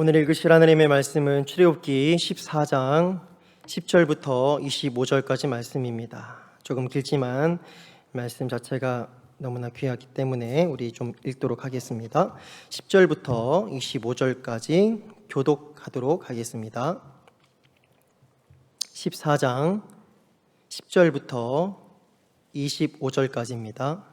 오늘 읽으실 하나님의 말씀은 출애굽기 14장 10절부터 25절까지 말씀입니다. 조금 길지만 말씀 자체가 너무나 귀하기 때문에 우리 좀 읽도록 하겠습니다. 10절부터 25절까지 교독하도록 하겠습니다. 14장 10절부터 25절까지입니다.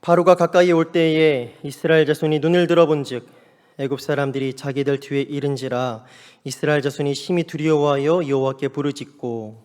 바로가 가까이 올 때에 이스라엘 자손이 눈을 들어본즉 애굽 사람들이 자기들 뒤에 이른지라 이스라엘 자손이 심히 두려워하여 여호와께 부르짖고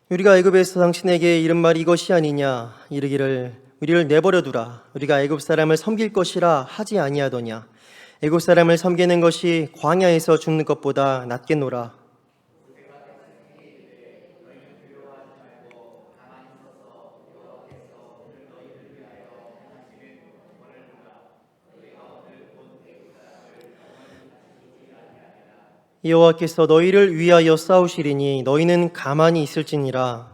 우리가 애굽에서 당신에게 이른 말이 이것이 아니냐 이르기를 우리를 내버려 두라 우리가 애굽 사람을 섬길 것이라 하지 아니하더냐 애굽 사람을 섬기는 것이 광야에서 죽는 것보다 낫겠노라. 여호와께서 너희를 위하여 싸우시리니 너희는 가만히 있을지니라.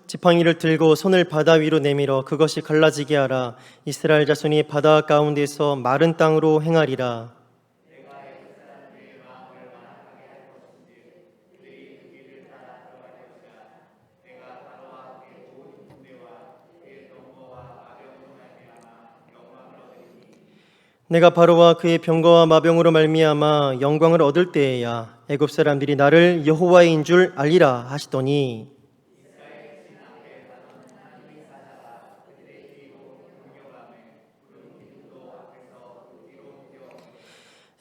지팡이를 들고 손을 바다 위로 내밀어 그것이 갈라지게 하라. 이스라엘 자손이 바다 가운데서 마른 땅으로 행하리라. 내가 바로와 그의 병거와 마병으로 말미암아 영광을 얻을 때에야 애굽 사람들이 나를 여호와인 줄 알리라 하시더니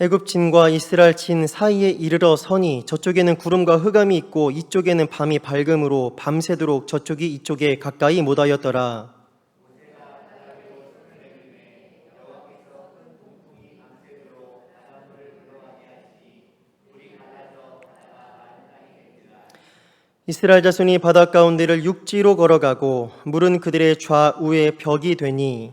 애굽 진과 이스라엘 진 사이에 이르러 서니 저쪽에는 구름과 흑암이 있고 이쪽에는 밤이 밝음으로 밤새도록 저쪽이 이쪽에 가까이 못하였더라. 이스라엘 자손이 바다 가운데를 육지로 걸어가고 물은 그들의 좌우에 벽이 되니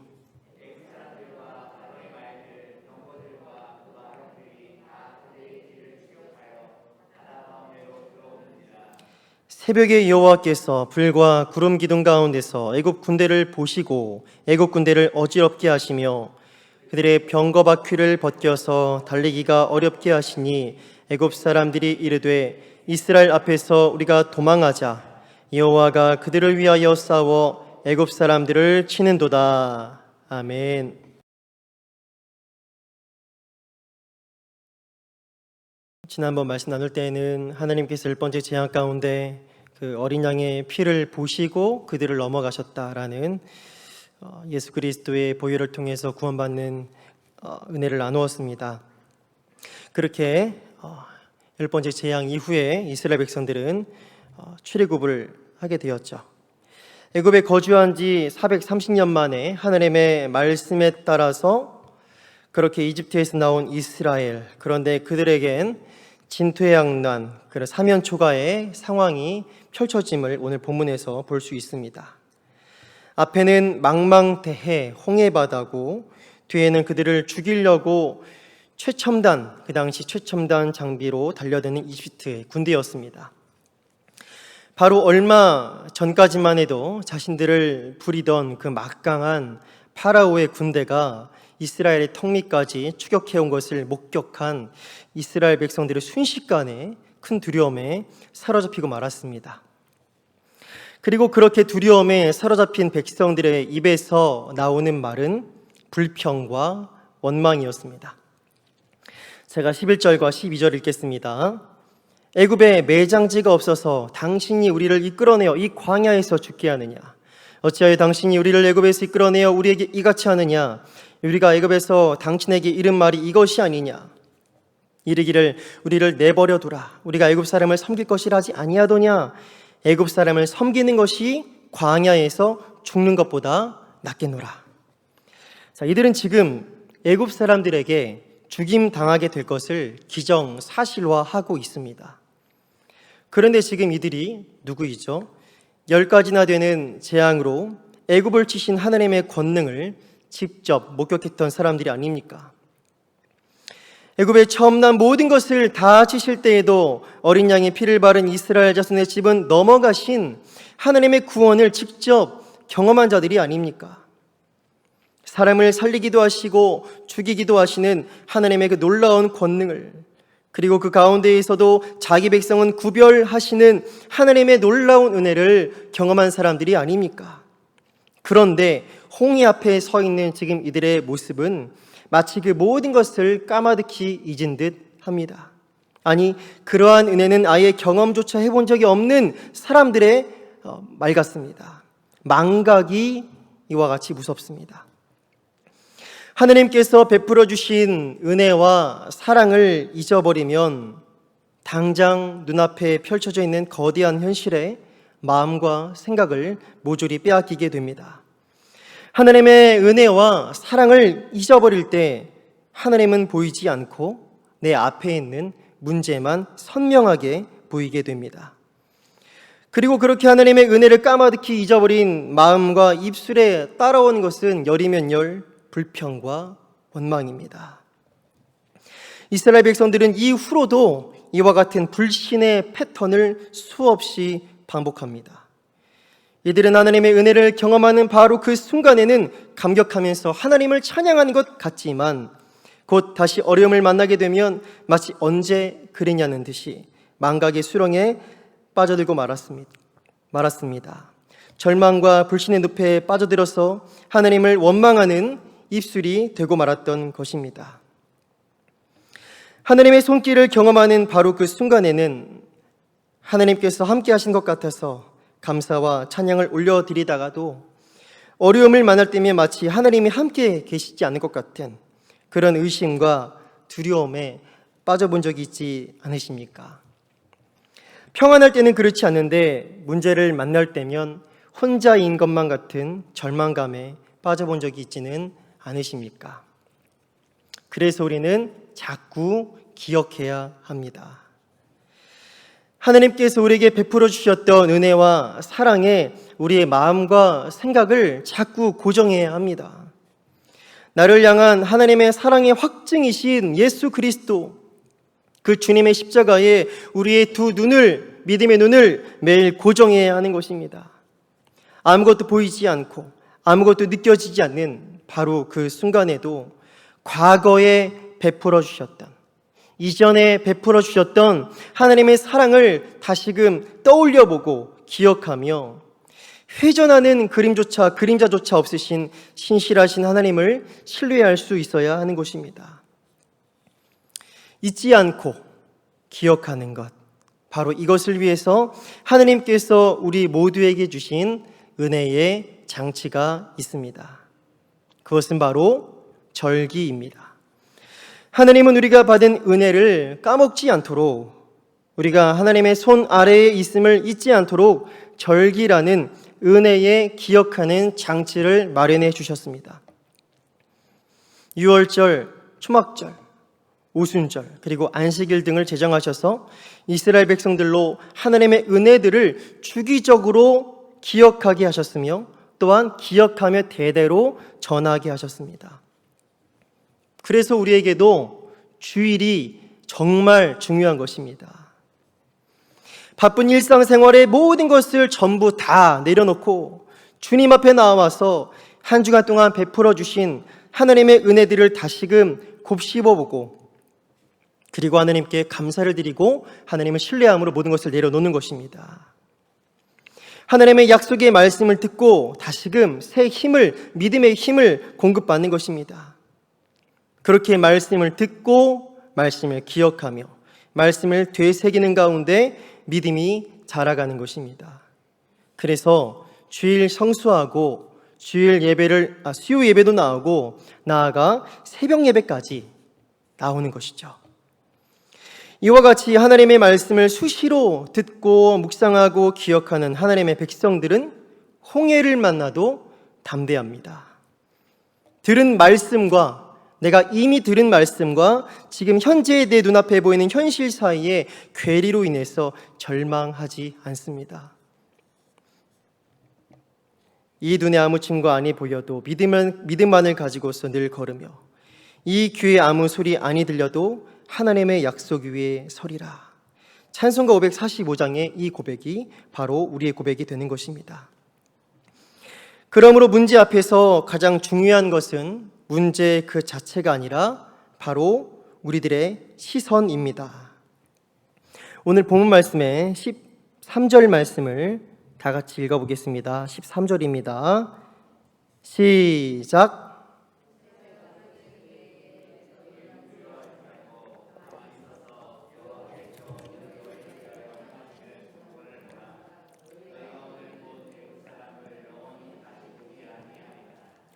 새벽에 여호와께서 불과 구름 기둥 가운데서 애굽 군대를 보시고 애굽 군대를 어지럽게 하시며 그들의 병거 바퀴를 벗겨서 달리기가 어렵게 하시니 애굽 사람들이 이르되 이스라엘 앞에서 우리가 도망하자 여호와가 그들을 위하여 싸워 애굽 사람들을 치는도다. 아멘. 지난번 말씀 나눌 때에는 하나님께서 1번째 재앙 가운데 그 어린 양의 피를 보시고 그들을 넘어가셨다라는 예수 그리스도의 보혈을 통해서 구원받는 은혜를 나누었습니다. 그렇게 10번째 재앙 이후에 이스라엘 백성들은 출애굽을 하게 되었죠. 애굽에 거주한 지 430년 만에 하나님의 말씀에 따라서 그렇게 이집트에서 나온 이스라엘, 그런데 그들에겐 진퇴양난, 사면초가의 상황이 펼쳐짐을 오늘 본문에서 볼 수 있습니다. 앞에는 망망대해 홍해바다고 뒤에는 그들을 죽이려고 그 당시 최첨단 장비로 달려드는 이집트의 군대였습니다. 바로 얼마 전까지만 해도 자신들을 부리던 그 막강한 파라오의 군대가 이스라엘의 턱밑까지 추격해온 것을 목격한 이스라엘 백성들의 순식간에 큰 두려움에 사로잡히고 말았습니다. 그리고 그렇게 두려움에 사로잡힌 백성들의 입에서 나오는 말은 불평과 원망이었습니다. 제가 11절과 12절 읽겠습니다. 애굽에 매장지가 없어서 당신이 우리를 이끌어내어 이 광야에서 죽게 하느냐? 어찌하여 당신이 우리를 애굽에서 이끌어내어 우리에게 이같이 하느냐? 우리가 애굽에서 당신에게 이른 말이 이것이 아니냐? 이르기를 우리를 내버려 두라 우리가 애굽 사람을 섬길 것이라 하지 아니하더냐? 애굽 사람을 섬기는 것이 광야에서 죽는 것보다 낫겠노라. 자, 이들은 지금 애굽 사람들에게 죽임당하게 될 것을 기정사실화하고 있습니다. 그런데 지금 이들이 누구이죠? 10가지나 되는 재앙으로 애굽을 치신 하나님의 권능을 직접 목격했던 사람들이 아닙니까? 애굽에 처음 난 모든 것을 다 치실 때에도 어린 양의 피를 바른 이스라엘 자손의 집은 넘어가신 하나님의 구원을 직접 경험한 자들이 아닙니까? 사람을 살리기도 하시고 죽이기도 하시는 하나님의 그 놀라운 권능을, 그리고 그 가운데에서도 자기 백성은 구별하시는 하나님의 놀라운 은혜를 경험한 사람들이 아닙니까? 그런데 홍해 앞에 서 있는 지금 이들의 모습은 마치 그 모든 것을 까마득히 잊은 듯 합니다. 아니, 그러한 은혜는 아예 경험조차 해본 적이 없는 사람들의 말 같습니다. 망각이 이와 같이 무섭습니다. 하느님께서 베풀어 주신 은혜와 사랑을 잊어버리면 당장 눈앞에 펼쳐져 있는 거대한 현실에 마음과 생각을 모조리 빼앗기게 됩니다. 하나님의 은혜와 사랑을 잊어버릴 때 하나님은 보이지 않고 내 앞에 있는 문제만 선명하게 보이게 됩니다. 그리고 그렇게 하나님의 은혜를 까마득히 잊어버린 마음과 입술에 따라오는 것은 열이면 열, 불평과 원망입니다. 이스라엘 백성들은 이후로도 이와 같은 불신의 패턴을 수없이 반복합니다. 이들은 하나님의 은혜를 경험하는 바로 그 순간에는 감격하면서 하나님을 찬양하는 것 같지만 곧 다시 어려움을 만나게 되면 마치 언제 그랬냐는 듯이 망각의 수렁에 빠져들고 말았습니다. 절망과 불신의 늪에 빠져들어서 하나님을 원망하는 입술이 되고 말았던 것입니다. 하나님의 손길을 경험하는 바로 그 순간에는 하나님께서 함께 하신 것 같아서 감사와 찬양을 올려드리다가도 어려움을 만날 때면 마치 하나님이 함께 계시지 않을 것 같은 그런 의심과 두려움에 빠져본 적이 있지 않으십니까? 평안할 때는 그렇지 않은데 문제를 만날 때면 혼자인 것만 같은 절망감에 빠져본 적이 있지는 않으십니까? 그래서 우리는 자꾸 기억해야 합니다. 하나님께서 우리에게 베풀어 주셨던 은혜와 사랑에 우리의 마음과 생각을 자꾸 고정해야 합니다. 나를 향한 하나님의 사랑의 확증이신 예수 그리스도, 그 주님의 십자가에 우리의 두 눈을, 믿음의 눈을 매일 고정해야 하는 것입니다. 아무것도 보이지 않고 아무것도 느껴지지 않는 바로 그 순간에도 과거에 베풀어 주셨던, 이전에 베풀어 주셨던 하나님의 사랑을 다시금 떠올려보고 기억하며 회전하는 그림자조차 없으신 신실하신 하나님을 신뢰할 수 있어야 하는 것입니다. 잊지 않고 기억하는 것, 바로 이것을 위해서 하나님께서 우리 모두에게 주신 은혜의 장치가 있습니다. 그것은 바로 절기입니다. 하나님은 우리가 받은 은혜를 까먹지 않도록, 우리가 하나님의 손 아래에 있음을 잊지 않도록 절기라는 은혜에 기억하는 장치를 마련해 주셨습니다. 유월절, 초막절, 오순절, 그리고 안식일 등을 제정하셔서 이스라엘 백성들로 하나님의 은혜들을 주기적으로 기억하게 하셨으며 또한 기억하며 대대로 전하게 하셨습니다. 그래서 우리에게도 주일이 정말 중요한 것입니다. 바쁜 일상생활의 모든 것을 전부 다 내려놓고 주님 앞에 나와서 한 주간 동안 베풀어 주신 하나님의 은혜들을 다시금 곱씹어보고, 그리고 하나님께 감사를 드리고 하나님을 신뢰함으로 모든 것을 내려놓는 것입니다. 하나님의 약속의 말씀을 듣고 다시금 새 힘을, 믿음의 힘을 공급받는 것입니다. 그렇게 말씀을 듣고 말씀을 기억하며 말씀을 되새기는 가운데 믿음이 자라가는 것입니다. 그래서 주일 성수하고 수요 예배도 나오고 나아가 새벽 예배까지 나오는 것이죠. 이와 같이 하나님의 말씀을 수시로 듣고 묵상하고 기억하는 하나님의 백성들은 홍해를 만나도 담대합니다. 들은 말씀과 내가 이미 들은 말씀과 지금 현재 내 눈앞에 보이는 현실 사이에 괴리로 인해서 절망하지 않습니다. 이 눈에 아무 증거 아니 보여도 믿음만을 가지고서 늘 걸으며 이 귀에 아무 소리 아니 들려도 하나님의 약속 위에 서리라. 찬송가 545장의 이 고백이 바로 우리의 고백이 되는 것입니다. 그러므로 문제 앞에서 가장 중요한 것은 문제 그 자체가 아니라 바로 우리들의 시선입니다. 오늘 본문 말씀의 13절 말씀을 다 같이 읽어보겠습니다. 13절입니다. 시작.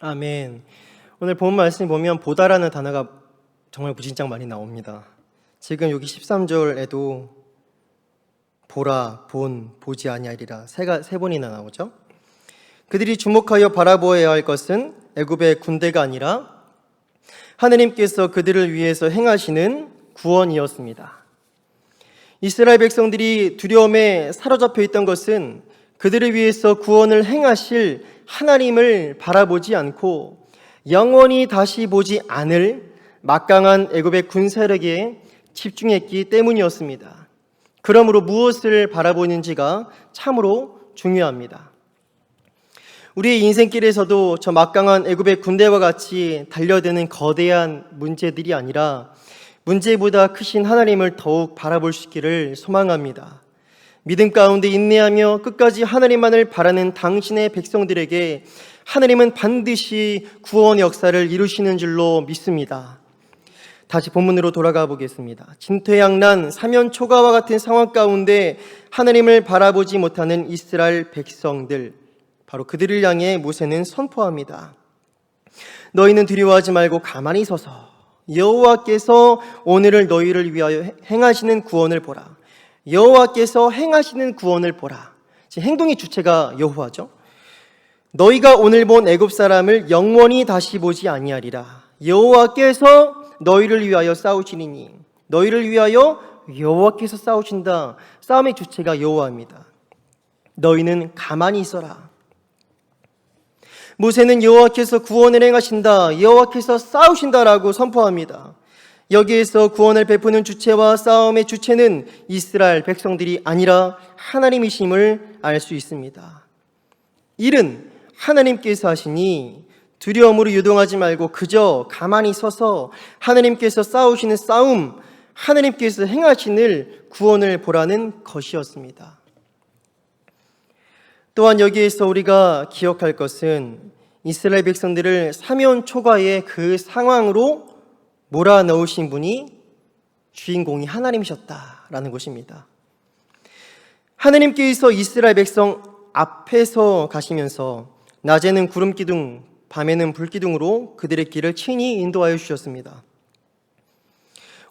아멘. 오늘 본 말씀 보면 보다라는 단어가 정말 무진장 많이 나옵니다. 지금 여기 13절에도 보라, 본, 보지 아니하리라 세 번이나 나오죠. 그들이 주목하여 바라보아야 할 것은 애굽의 군대가 아니라 하느님께서 그들을 위해서 행하시는 구원이었습니다. 이스라엘 백성들이 두려움에 사로잡혀 있던 것은 그들을 위해서 구원을 행하실 하나님을 바라보지 않고 영원히 다시 보지 않을 막강한 애굽의 군사력에 집중했기 때문이었습니다. 그러므로 무엇을 바라보는지가 참으로 중요합니다. 우리의 인생길에서도 저 막강한 애굽의 군대와 같이 달려드는 거대한 문제들이 아니라 문제보다 크신 하나님을 더욱 바라볼 수 있기를 소망합니다. 믿음 가운데 인내하며 끝까지 하나님만을 바라는 당신의 백성들에게 하나님은 반드시 구원의 역사를 이루시는 줄로 믿습니다. 다시 본문으로 돌아가 보겠습니다. 진퇴양난, 사면초가와 같은 상황 가운데 하나님을 바라보지 못하는 이스라엘 백성들, 바로 그들을 향해 모세는 선포합니다. 너희는 두려워하지 말고 가만히 서서 여호와께서 오늘을 너희를 위하여 행하시는 구원을 보라. 여호와께서 행하시는 구원을 보라. 지금 행동의 주체가 여호와죠. 너희가 오늘 본 애굽 사람을 영원히 다시 보지 아니하리라. 여호와께서 너희를 위하여 싸우시리니. 너희를 위하여 여호와께서 싸우신다. 싸움의 주체가 여호와입니다. 너희는 가만히 있어라. 모세는 여호와께서 구원을 행하신다, 여호와께서 싸우신다라고 선포합니다. 여기에서 구원을 베푸는 주체와 싸움의 주체는 이스라엘 백성들이 아니라 하나님이심을 알 수 있습니다. 일은 하나님께서 하시니 두려움으로 유동하지 말고 그저 가만히 서서 하나님께서 싸우시는 싸움, 하나님께서 행하시는 구원을 보라는 것이었습니다. 또한 여기에서 우리가 기억할 것은 이스라엘 백성들을 사면초가의 그 상황으로 몰아넣으신 분이 주인공이 하나님이셨다라는 것입니다. 하나님께서 이스라엘 백성 앞에서 가시면서 낮에는 구름기둥, 밤에는 불기둥으로 그들의 길을 친히 인도하여 주셨습니다.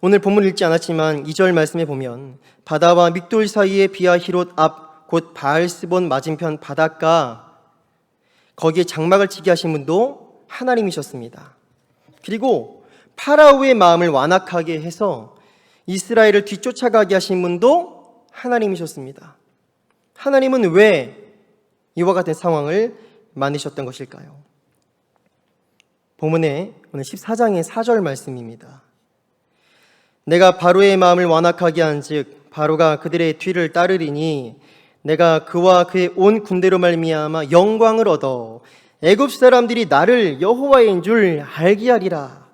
오늘 본문 읽지 않았지만 2절 말씀에 보면 바다와 믹돌 사이의 비아히롯 앞 곧 바알스본 맞은편 바닷가, 거기에 장막을 치게 하신 분도 하나님이셨습니다. 그리고 파라오의 마음을 완악하게 해서 이스라엘을 뒤쫓아가게 하신 분도 하나님이셨습니다. 하나님은 왜 이와 같은 상황을 만드셨던 것일까요? 본문에 오늘 14장의 4절 말씀입니다. 내가 바로의 마음을 완악하게 한즉 바로가 그들의 뒤를 따르리니 내가 그와 그의 온 군대로 말미암아 영광을 얻어 애굽 사람들이 나를 여호와인 줄 알게 하리라.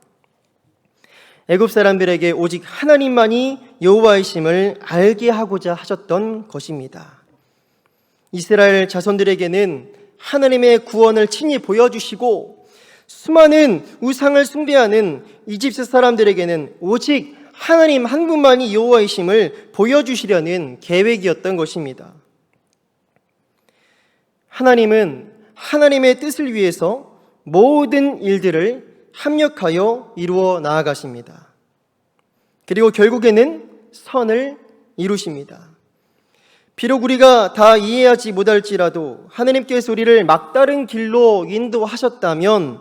애굽 사람들에게 오직 하나님만이 여호와이심을 알게 하고자 하셨던 것입니다. 이스라엘 자손들에게는 하나님의 구원을 친히 보여주시고 수많은 우상을 숭배하는 이집트 사람들에게는 오직 하나님 한 분만이 여호와이심을 보여주시려는 계획이었던 것입니다. 하나님은 하나님의 뜻을 위해서 모든 일들을 합력하여 이루어 나아가십니다. 그리고 결국에는 선을 이루십니다. 비록 우리가 다 이해하지 못할지라도 하나님께서 우리를 막다른 길로 인도하셨다면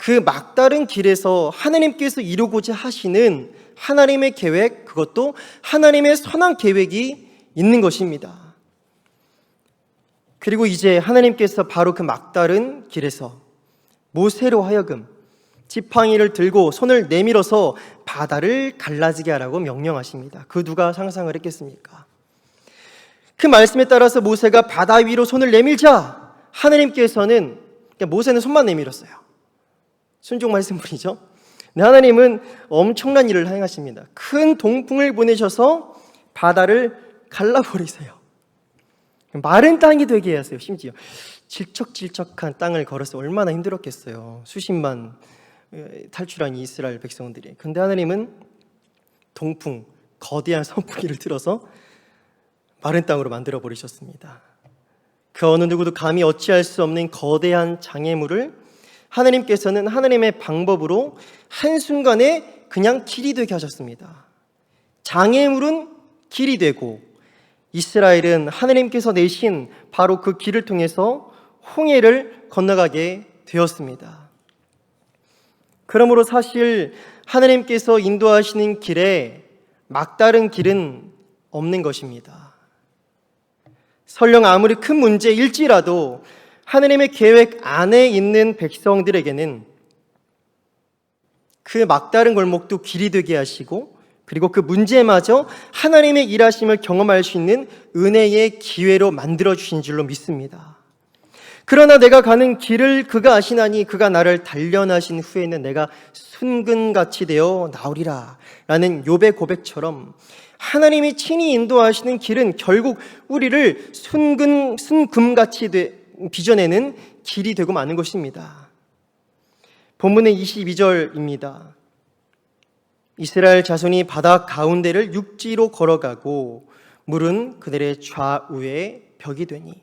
그 막다른 길에서 하나님께서 이루고자 하시는 하나님의 계획, 그것도 하나님의 선한 계획이 있는 것입니다. 그리고 이제 하나님께서 바로 그 막다른 길에서 모세로 하여금 지팡이를 들고 손을 내밀어서 바다를 갈라지게 하라고 명령하십니다. 그 누가 상상을 했겠습니까? 그 말씀에 따라서 모세가 바다 위로 손을 내밀자 하나님께서는, 모세는 손만 내밀었어요. 순종 말씀뿐이죠. 하나님은 엄청난 일을 행하십니다. 큰 동풍을 보내셔서 바다를 갈라버리세요. 마른 땅이 되게 하세요. 심지어 질척질척한 땅을 걸어서 얼마나 힘들었겠어요. 수십만 탈출한 이스라엘 백성들이. 근데 하나님은 동풍, 거대한 선풍기를 틀어서 마른 땅으로 만들어 버리셨습니다. 그 어느 누구도 감히 어찌할 수 없는 거대한 장애물을 하나님께서는 하나님의 방법으로 한순간에 그냥 길이 되게 하셨습니다. 장애물은 길이 되고 이스라엘은 하나님께서 내신 바로 그 길을 통해서 홍해를 건너가게 되었습니다. 그러므로 사실 하나님께서 인도하시는 길에 막다른 길은 없는 것입니다. 설령 아무리 큰 문제일지라도 하나님의 계획 안에 있는 백성들에게는 그 막다른 골목도 길이 되게 하시고, 그리고 그 문제마저 하나님의 일하심을 경험할 수 있는 은혜의 기회로 만들어주신 줄로 믿습니다. 그러나 내가 가는 길을 그가 아시나니 그가 나를 단련하신 후에는 내가 순금같이 되어 나오리라 라는 욥의 고백처럼 하나님이 친히 인도하시는 길은 결국 우리를 순금같이 빚어내는 길이 되고 마는 것입니다. 본문의 22절입니다. 이스라엘 자손이 바다 가운데를 육지로 걸어가고 물은 그들의 좌우에 벽이 되니,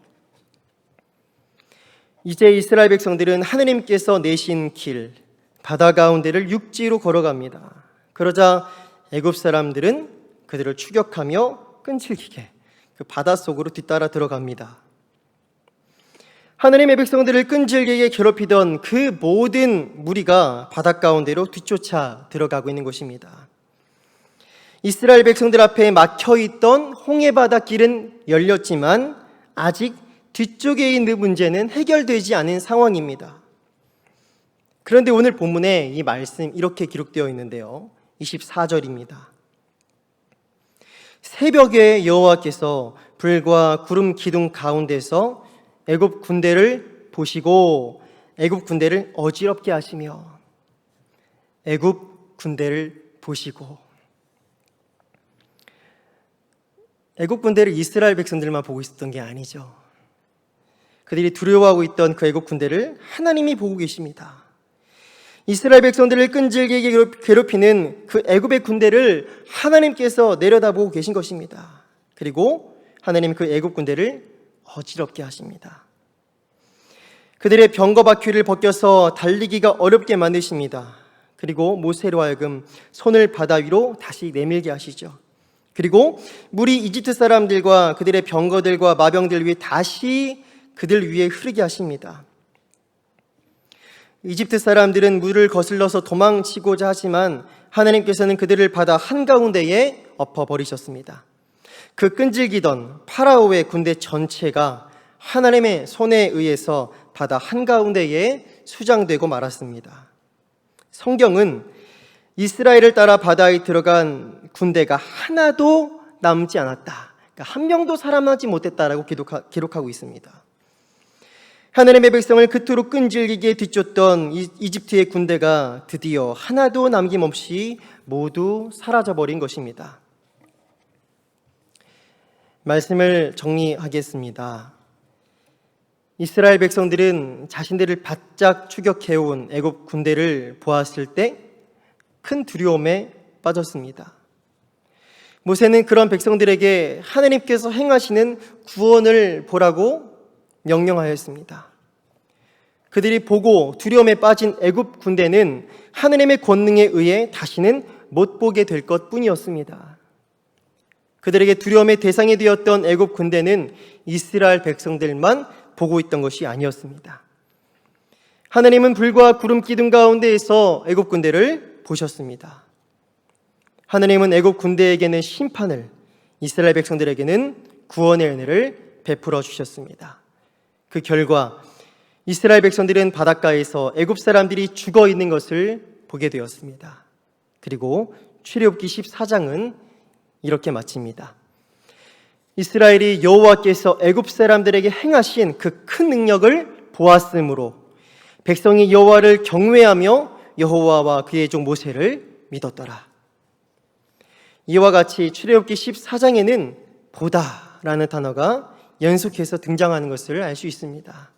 이제 이스라엘 백성들은 하나님께서 내신 길 바다 가운데를 육지로 걸어갑니다. 그러자 애굽 사람들은 그들을 추격하며 끈질기게 그 바닷속으로 뒤따라 들어갑니다. 하나님의 백성들을 끈질기게 괴롭히던 그 모든 무리가 바다 가운데로 뒤쫓아 들어가고 있는 것입니다. 이스라엘 백성들 앞에 막혀있던 홍해바다 길은 열렸지만 아직 뒤쪽에 있는 문제는 해결되지 않은 상황입니다. 그런데 오늘 본문에 이 말씀 이렇게 기록되어 있는데요. 24절입니다. 새벽에 여호와께서 불과 구름 기둥 가운데서 애굽 군대를 보시고 애굽 군대를 어지럽게 하시며, 애굽 군대를 보시고, 애굽 군대를 이스라엘 백성들만 보고 있었던 게 아니죠. 그들이 두려워하고 있던 그 애굽 군대를 하나님이 보고 계십니다. 이스라엘 백성들을 끈질기게 괴롭히는 그 애굽의 군대를 하나님께서 내려다보고 계신 것입니다. 그리고 하나님 그 애굽 군대를 어지럽게 하십니다. 그들의 병거 바퀴를 벗겨서 달리기가 어렵게 만드십니다. 그리고 모세로 하여금 손을 바다 위로 다시 내밀게 하시죠. 그리고 물이 이집트 사람들과 그들의 병거들과 마병들 위에 다시 그들 위에 흐르게 하십니다. 이집트 사람들은 물을 거슬러서 도망치고자 하지만 하나님께서는 그들을 바다 한가운데에 엎어버리셨습니다. 그 끈질기던 파라오의 군대 전체가 하나님의 손에 의해서 바다 한가운데에 수장되고 말았습니다. 성경은 이스라엘을 따라 바다에 들어간 군대가 하나도 남지 않았다, 그러니까 한 명도 살아남지 못했다라고 기록하고 있습니다. 하나님의 백성을 그토록 끈질기게 뒤쫓던 이집트의 군대가 드디어 하나도 남김없이 모두 사라져버린 것입니다. 말씀을 정리하겠습니다. 이스라엘 백성들은 자신들을 바짝 추격해온 애굽 군대를 보았을 때 큰 두려움에 빠졌습니다. 모세는 그런 백성들에게 하나님께서 행하시는 구원을 보라고 명령하였습니다. 그들이 보고 두려움에 빠진 애굽 군대는 하나님의 권능에 의해 다시는 못 보게 될 것뿐이었습니다. 그들에게 두려움의 대상이 되었던 애굽 군대는 이스라엘 백성들만 보고 있던 것이 아니었습니다. 하나님은 불과 구름 기둥 가운데에서 애굽 군대를 보셨습니다. 하나님은 애굽 군대에게는 심판을, 이스라엘 백성들에게는 구원의 은혜를 베풀어 주셨습니다. 그 결과 이스라엘 백성들은 바닷가에서 애굽 사람들이 죽어 있는 것을 보게 되었습니다. 그리고 출애굽기 14장은 이렇게 마칩니다. 이스라엘이 여호와께서 애굽 사람들에게 행하신 그 큰 능력을 보았으므로 백성이 여호와를 경외하며 여호와와 그의 종 모세를 믿었더라. 이와 같이 출애굽기 14장에는 보다라는 단어가 연속해서 등장하는 것을 알 수 있습니다.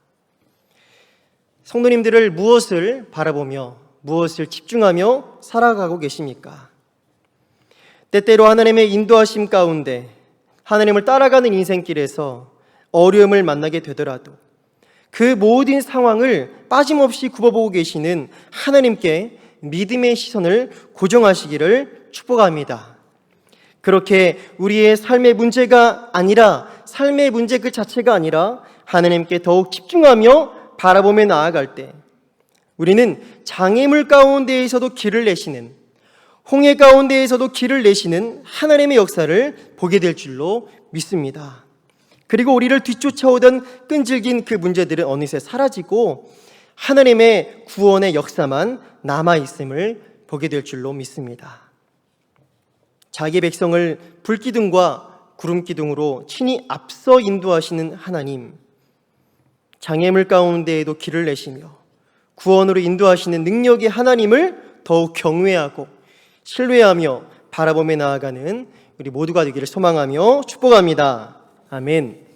성도님들을 무엇을 바라보며 무엇을 집중하며 살아가고 계십니까? 때때로 하나님의 인도하심 가운데 하나님을 따라가는 인생길에서 어려움을 만나게 되더라도 그 모든 상황을 빠짐없이 굽어보고 계시는 하나님께 믿음의 시선을 고정하시기를 축복합니다. 그렇게 우리의 삶의 문제가 아니라, 삶의 문제 그 자체가 아니라 하나님께 더욱 집중하며 바라보며 나아갈 때 우리는 장애물 가운데에서도 길을 내시는, 홍해 가운데에서도 길을 내시는 하나님의 역사를 보게 될 줄로 믿습니다. 그리고 우리를 뒤쫓아오던 끈질긴 그 문제들은 어느새 사라지고 하나님의 구원의 역사만 남아있음을 보게 될 줄로 믿습니다. 자기 백성을 불기둥과 구름기둥으로 친히 앞서 인도하시는 하나님, 장애물 가운데에도 길을 내시며 구원으로 인도하시는 능력의 하나님을 더욱 경외하고 신뢰하며 바라보며 나아가는 우리 모두가 되기를 소망하며 축복합니다. 아멘.